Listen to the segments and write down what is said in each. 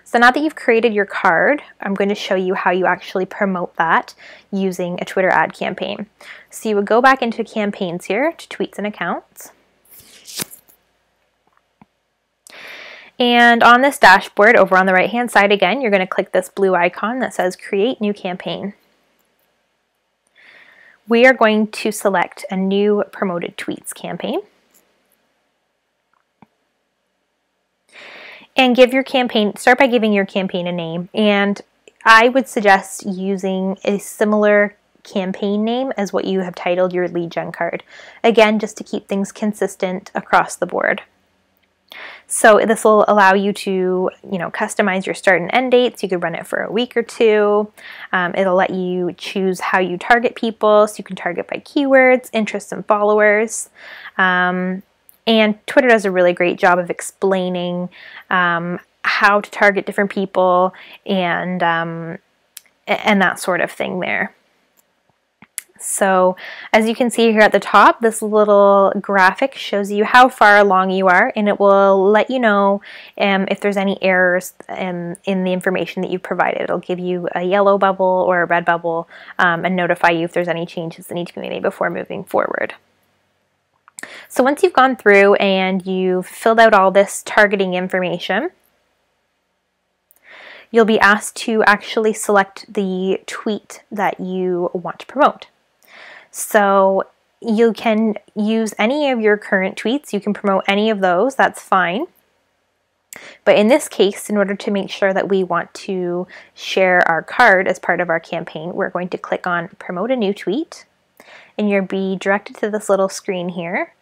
So now that you've created your card, I'm going to show you how you actually promote that using a Twitter ad campaign. So you would go back into campaigns here to tweets and accounts. And on this dashboard over on the right hand side again, you're going to click this blue icon that says create new campaign. We are going to select a new promoted tweets campaign. And give your campaign, start by giving your campaign a name. And I would suggest using a similar campaign name as what you have titled your lead gen card. Again, just to keep things consistent across the board. So this will allow you to, customize your start and end dates. You could run it for a week or two. It'll let you choose how you target people. So you can target by keywords, interests, and followers. And Twitter does a really great job of explaining how to target different people and that sort of thing there. So as you can see here at the top, this little graphic shows you how far along you are, and it will let you know if there's any errors in the information that you've provided. It'll give you a yellow bubble or a red bubble and notify you if there's any changes that need to be made before moving forward. So once you've gone through and you've filled out all this targeting information, you'll be asked to actually select the tweet that you want to promote. So you can use any of your current tweets. You can promote any of those. That's fine. But in this case, in order to make sure that we want to share our card as part of our campaign, we're going to click on Promote a New Tweet. And you'll be directed to this little screen here,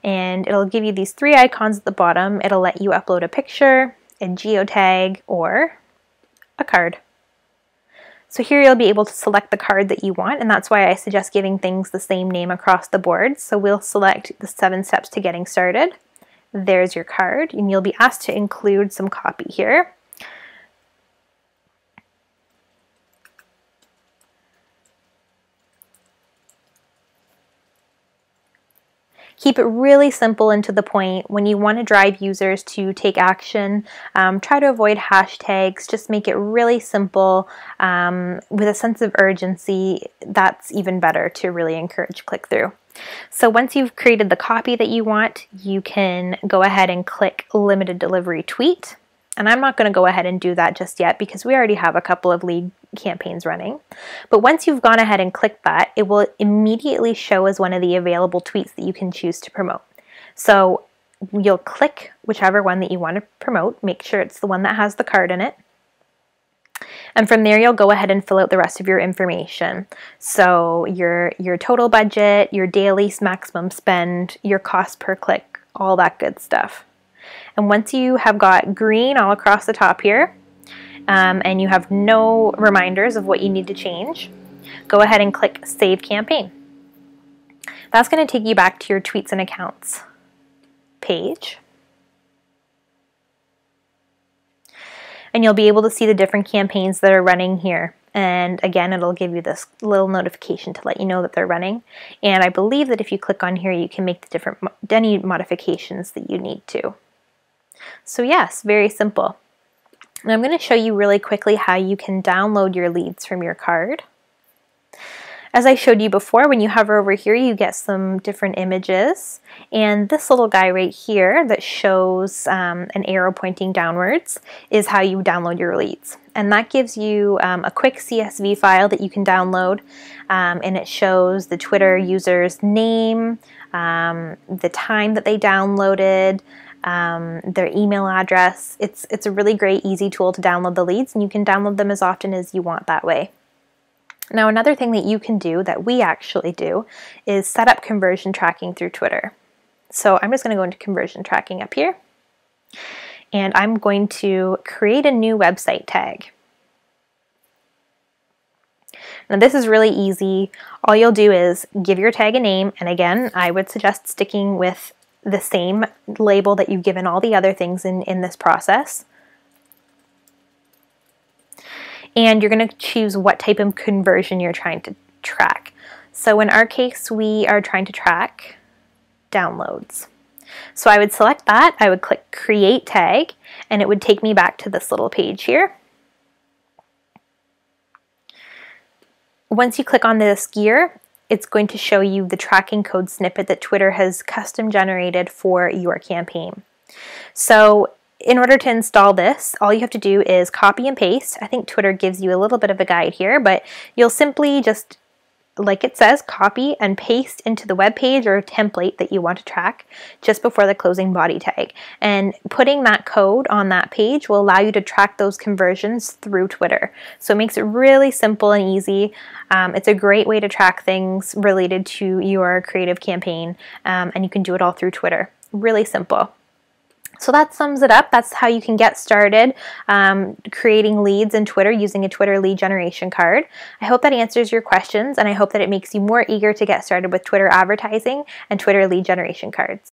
and it'll give you these three icons at the bottom. It'll let you upload a picture, a geotag, or a card. So here you'll be able to select the card that you want, and that's why I suggest giving things the same name across the board. So we'll select the 7 steps to getting started. There's your card, and you'll be asked to include some copy here. Keep it really simple and to the point. When you want to drive users to take action, try to avoid hashtags. Just make it really simple with a sense of urgency. That's even better to really encourage click-through. So once you've created the copy that you want, you can go ahead and click Limited Delivery Tweet. And I'm not going to go ahead and do that just yet because we already have a couple of lead campaigns running. But once you've gone ahead and clicked that, it will immediately show as one of the available tweets that you can choose to promote. So you'll click whichever one that you want to promote, make sure it's the one that has the card in it. And from there, you'll go ahead and fill out the rest of your information. So your total budget, your daily maximum spend, your cost per click, all that good stuff. And once you have got green all across the top here, and you have no reminders of what you need to change, go ahead and click Save Campaign. That's going to take you back to your Tweets and Accounts page. And you'll be able to see the different campaigns that are running here. And again, it'll give you this little notification to let you know that they're running. And I believe that if you click on here, you can make the any modifications that you need to. So yes, very simple. And I'm going to show you really quickly how you can download your leads from your card. As I showed you before, when you hover over here, you get some different images. And this little guy right here that shows an arrow pointing downwards is how you download your leads. And that gives you a quick CSV file that you can download. And it shows the Twitter user's name, the time that they downloaded, their email address. It's a really great, easy tool to download the leads, and you can download them as often as you want that way. Now, another thing that you can do, that we actually do, is set up conversion tracking through Twitter. So I'm just going to go into conversion tracking up here, and I'm going to create a new website tag. Now this is really easy. All you'll do is give your tag a name, and again, I would suggest sticking with the same label that you've given all the other things in this process. And you're going to choose what type of conversion you're trying to track. So in our case, we are trying to track downloads. So I would select that, I would click Create Tag, and it would take me back to this little page here. Once you click on this gear, it's going to show you the tracking code snippet that Twitter has custom generated for your campaign. So in order to install this, all you have to do is copy and paste. I think Twitter gives you a little bit of a guide here, but you'll simply just, like it says, copy and paste into the web page or template that you want to track just before the closing body tag. And putting that code on that page will allow you to track those conversions through Twitter. So it makes it really simple and easy. It's a great way to track things related to your creative campaign, and you can do it all through Twitter. Really simple. So that sums it up. That's how you can get started creating leads in Twitter using a Twitter lead generation card. I hope that answers your questions, and I hope that it makes you more eager to get started with Twitter advertising and Twitter lead generation cards.